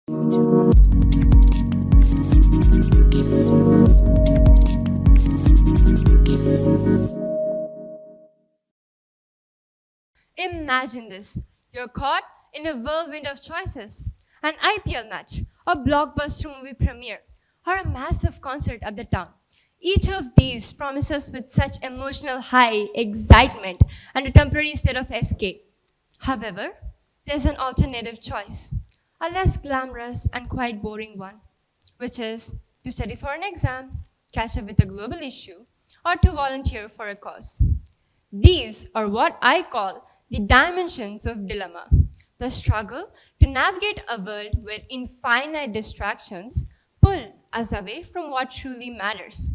Imagine this. You're caught in a whirlwind of choices. An IPL match, a blockbuster movie premiere, or a massive concert at the town. Each of these promises with such emotional high, excitement, and a temporary state of escape. However, there's an alternative choice, a less glamorous and quite boring one, which is to study for an exam, catch up with a global issue, or to volunteer for a cause. These are what I call the dimensions of dilemma, the struggle to navigate a world where infinite distractions pull us away from what truly matters,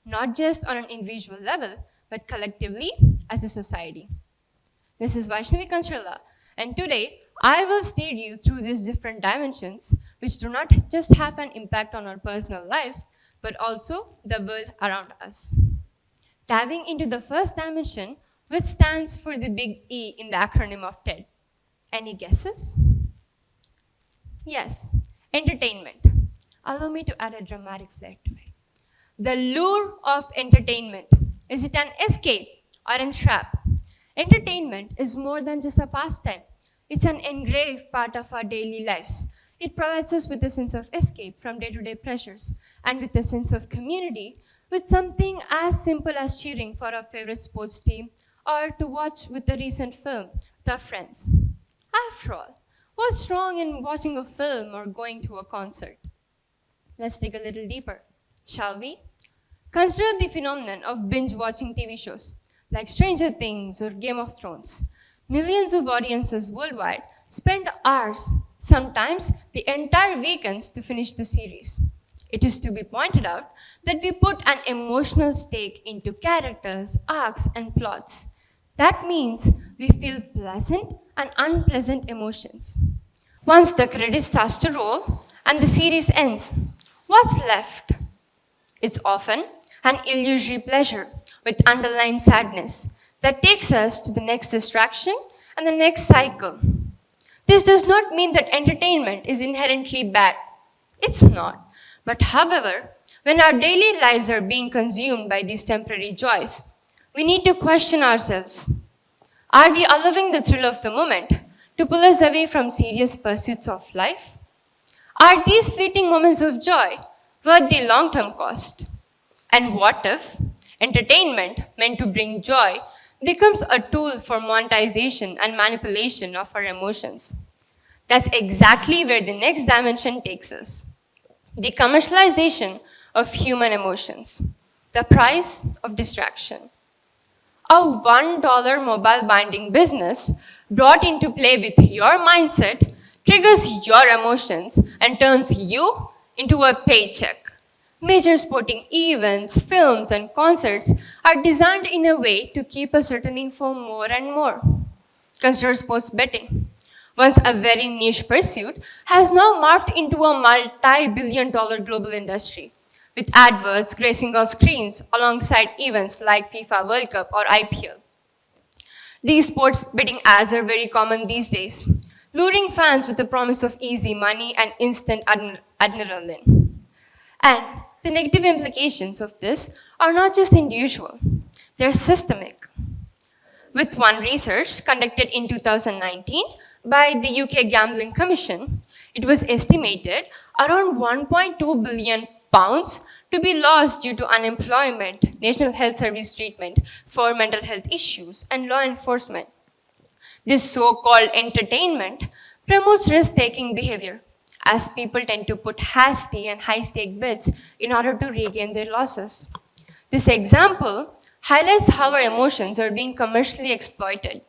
not just on an individual level, but collectively as a society. This is Vaishnavi Kancharla, and today I will steer you through these different dimensions, which do not just have an impact on our personal lives, but also the world around us. Diving into the first dimension, which stands for the big E in the acronym of TED. Any guesses? Yes, entertainment. Allow me to add a dramatic flair to it. The lure of entertainment. Is it an escape or a trap? Entertainment is more than just a pastime. It's an engraved part of our daily lives. It provides us with a sense of escape from day-to-day pressures and with a sense of community with something as simple as cheering for our favorite sports team or to watch with a recent film with our friends. After all, what's wrong in watching a film or going to a concert? Let's dig a little deeper, shall we? Consider the phenomenon of binge-watching TV shows like Stranger Things or Game of Thrones. Millions of audiences worldwide spend hours, sometimes the entire weekends, to finish the series. It is to be pointed out that we put an emotional stake into characters, arcs, and plots. That means we feel pleasant and unpleasant emotions. Once the credits starts to roll and the series ends, what's left? It's often an illusory pleasure with underlying sadness that takes us to the next distraction and the next cycle. This does not mean that entertainment is inherently bad. It's not. But however, when our daily lives are being consumed by these temporary joys, we need to question ourselves. Are we allowing the thrill of the moment to pull us away from serious pursuits of life? Are these fleeting moments of joy worth the long-term cost? And what if entertainment meant to bring joy becomes a tool for monetization and manipulation of our emotions? That's exactly where the next dimension takes us. The commercialization of human emotions, the price of distraction. A $1 mobile binding business brought into play with your mindset triggers your emotions and turns you into a paycheck. Major sporting events, films, and concerts are designed in a way to keep us returning for more and more. Consider sports betting. Once a very niche pursuit, has now morphed into a multi-billion-dollar global industry, with adverts gracing our screens alongside events like FIFA World Cup or IPL. These sports betting ads are very common these days, luring fans with the promise of easy money and instant adrenaline. And the negative implications of this are not just individual, they're systemic. With one research conducted in 2019 by the UK Gambling Commission, it was estimated around 1.2 billion pounds to be lost due to unemployment, National Health Service treatment for mental health issues, and law enforcement. This so-called entertainment promotes risk-taking behavior, as people tend to put hasty and high-stake bets in order to regain their losses. This example highlights how our emotions are being commercially exploited.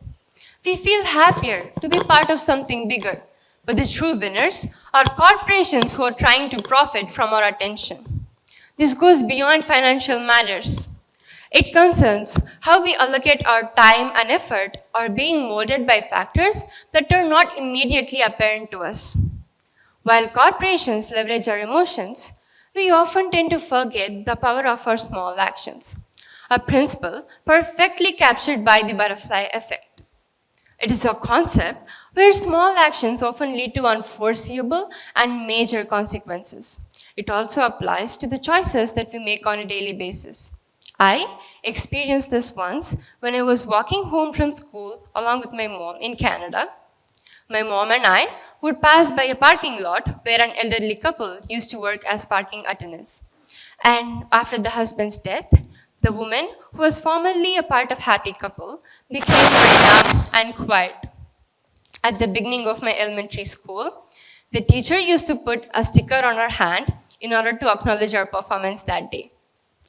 We feel happier to be part of something bigger, but the true winners are corporations who are trying to profit from our attention. This goes beyond financial matters. It concerns how we allocate our time and effort are being molded by factors that are not immediately apparent to us. While corporations leverage our emotions, we often tend to forget the power of our small actions, a principle perfectly captured by the butterfly effect. It is a concept where small actions often lead to unforeseeable and major consequences. It also applies to the choices that we make on a daily basis. I experienced this once when I was walking home from school along with my mom in Canada. My mom and I would pass by a parking lot where an elderly couple used to work as parking attendants. And after the husband's death, the woman, who was formerly a part of happy couple, became very dumb and quiet. At the beginning of my elementary school, the teacher used to put a sticker on our hand in order to acknowledge our performance that day.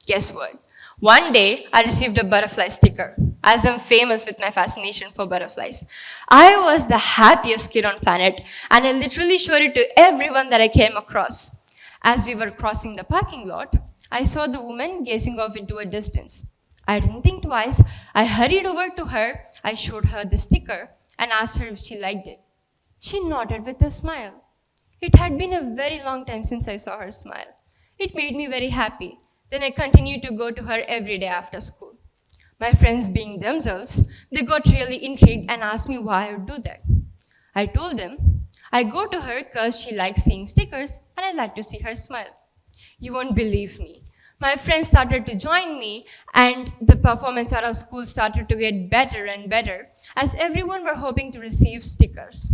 Guess what? One day, I received a butterfly sticker, as I'm famous with my fascination for butterflies. I was the happiest kid on planet, and I literally showed it to everyone that I came across. As we were crossing the parking lot, I saw the woman gazing off into a distance. I didn't think twice. I hurried over to her, I showed her the sticker, and asked her if she liked it. She nodded with a smile. It had been a very long time since I saw her smile. It made me very happy. Then I continued to go to her every day after school. My friends, being themselves, they got really intrigued and asked me why I would do that. I told them, I go to her because she likes seeing stickers and I like to see her smile. You won't believe me. My friends started to join me and the performance at our school started to get better and better as everyone were hoping to receive stickers.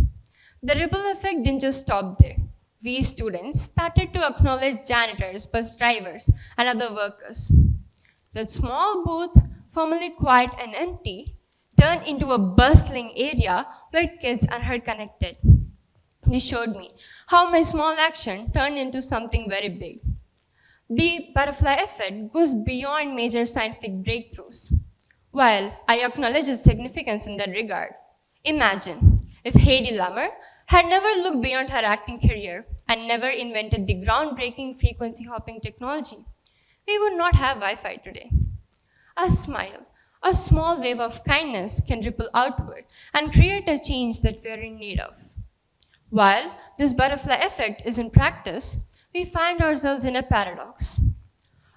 The ripple effect didn't just stop there. We students started to acknowledge janitors, bus drivers, and other workers. That small booth, formerly quiet and empty, turned into a bustling area where kids and her connected. This showed me how my small action turned into something very big. The butterfly effect goes beyond major scientific breakthroughs. While I acknowledge its significance in that regard, imagine if Heidi Lamar had never looked beyond her acting career and never invented the groundbreaking frequency hopping technology, we would not have Wi-Fi today. A smile, a small wave of kindness can ripple outward and create a change that we are in need of. While this butterfly effect is in practice, we find ourselves in a paradox.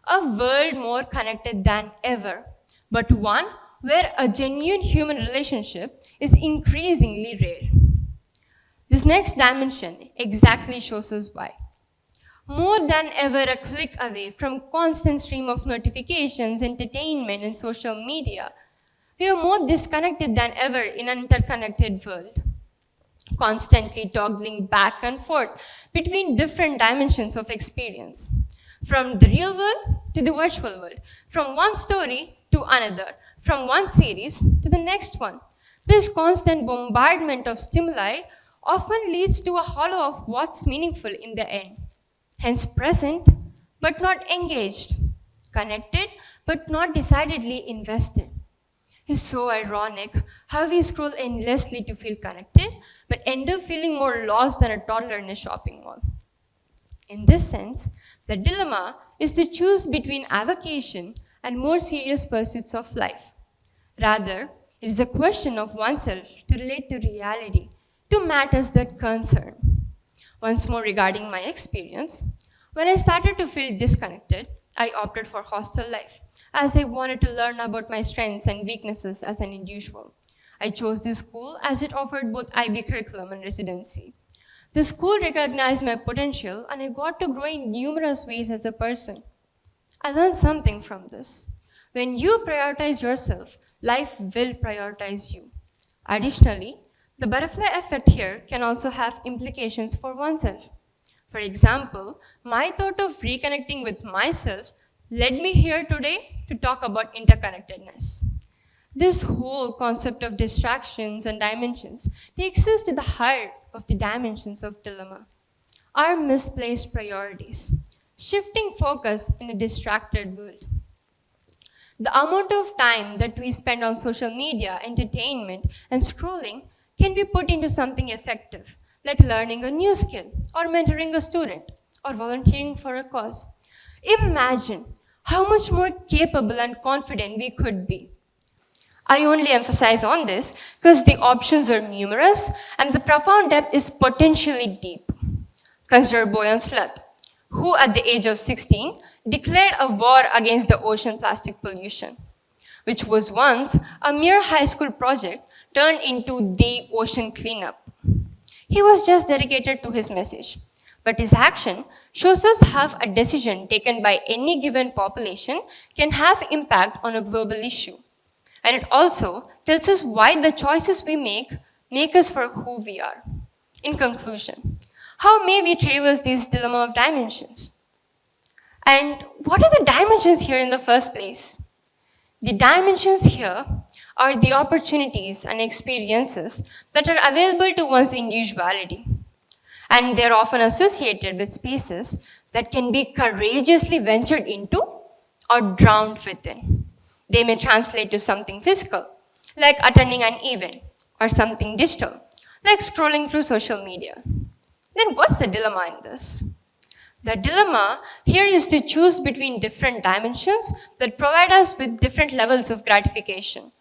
A world more connected than ever, but one where a genuine human relationship is increasingly rare. This next dimension exactly shows us why. More than ever a click away from constant stream of notifications, entertainment, and social media, we are more disconnected than ever in an interconnected world, constantly toggling back and forth between different dimensions of experience, from the real world to the virtual world, from one story to another, from one series to the next one. This constant bombardment of stimuli often leads to a hollow of what's meaningful in the end. Hence present, but not engaged, connected, but not decidedly invested. It's so ironic how we scroll endlessly to feel connected, but end up feeling more lost than a toddler in a shopping mall. In this sense, the dilemma is to choose between avocation and more serious pursuits of life. Rather, it is a question of oneself to relate to reality, to matters that concern. Once more regarding my experience, when I started to feel disconnected, I opted for hostel life, as I wanted to learn about my strengths and weaknesses as an individual. I chose this school as it offered both IB curriculum and residency. The school recognized my potential and I got to grow in numerous ways as a person. I learned something from this. When you prioritize yourself, life will prioritize you. Additionally, the butterfly effect here can also have implications for oneself. For example, my thought of reconnecting with myself led me here today to talk about interconnectedness. This whole concept of distractions and dimensions, they exist at the heart of the dimensions of dilemma. Our misplaced priorities, shifting focus in a distracted world. The amount of time that we spend on social media, entertainment, and scrolling can be put into something effective, like learning a new skill, or mentoring a student, or volunteering for a cause. Imagine how much more capable and confident we could be. I only emphasize on this because the options are numerous and the profound depth is potentially deep. Consider Boyan Slat, who at the age of 16 declared a war against the ocean plastic pollution, which was once a mere high school project turned into the ocean cleanup. He was just dedicated to his message. But his action shows us how a decision taken by any given population can have impact on a global issue. And it also tells us why the choices we make us for who we are. In conclusion, how may we traverse this dilemma of dimensions? And what are the dimensions here in the first place? The dimensions here are the opportunities and experiences that are available to one's individuality. And they're often associated with spaces that can be courageously ventured into or drowned within. They may translate to something physical, like attending an event, or something digital, like scrolling through social media. Then what's the dilemma in this? The dilemma here is to choose between different dimensions that provide us with different levels of gratification.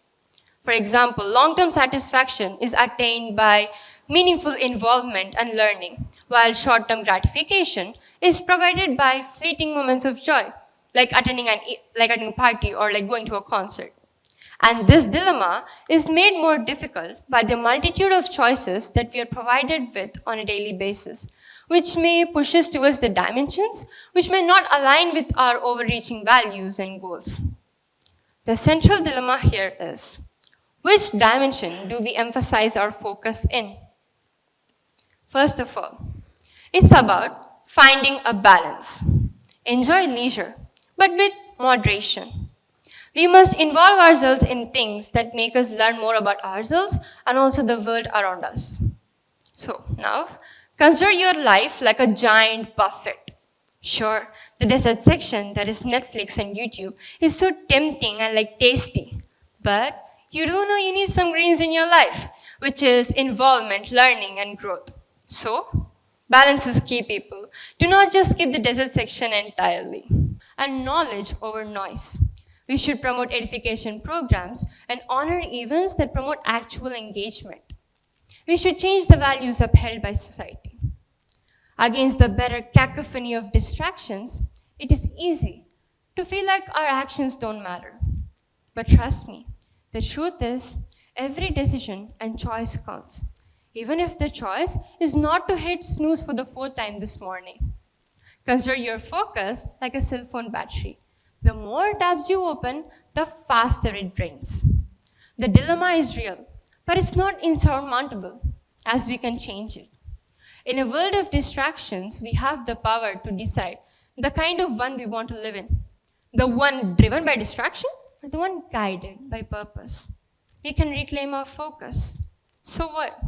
For example, long-term satisfaction is attained by meaningful involvement and learning, while short-term gratification is provided by fleeting moments of joy, like attending a party or like going to a concert. And this dilemma is made more difficult by the multitude of choices that we are provided with on a daily basis, which may push us towards the dimensions which may not align with our overreaching values and goals. The central dilemma here is, which dimension do we emphasize our focus in? First of all, it's about finding a balance. Enjoy leisure, but with moderation. We must involve ourselves in things that make us learn more about ourselves and also the world around us. So now, consider your life like a giant buffet. Sure, the dessert section, that is Netflix and YouTube, is so tempting and like tasty. But you do know you need some greens in your life, which is involvement, learning, and growth. So, balance is key, people. Do not just skip the dessert section entirely. And knowledge over noise. We should promote edification programs and honor events that promote actual engagement. We should change the values upheld by society. Against the better cacophony of distractions, it is easy to feel like our actions don't matter. But trust me, the truth is, every decision and choice counts, even if the choice is not to hit snooze for the 4th time this morning. Consider your focus like a cell phone battery. The more tabs you open, the faster it drains. The dilemma is real, but it's not insurmountable, as we can change it. In a world of distractions, we have the power to decide the kind of one we want to live in. The one driven by distraction, or the one guided by purpose. We can reclaim our focus. So what?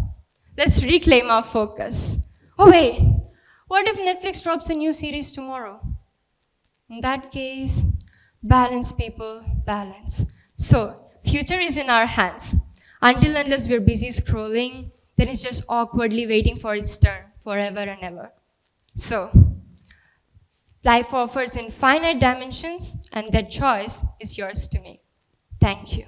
Let's reclaim our focus. Oh wait, what if Netflix drops a new series tomorrow? In that case, balance, people, balance. So, future is in our hands. Until unless we're busy scrolling, then it's just awkwardly waiting for its turn forever and ever. So, life offers infinite dimensions, and that choice is yours to make. Thank you.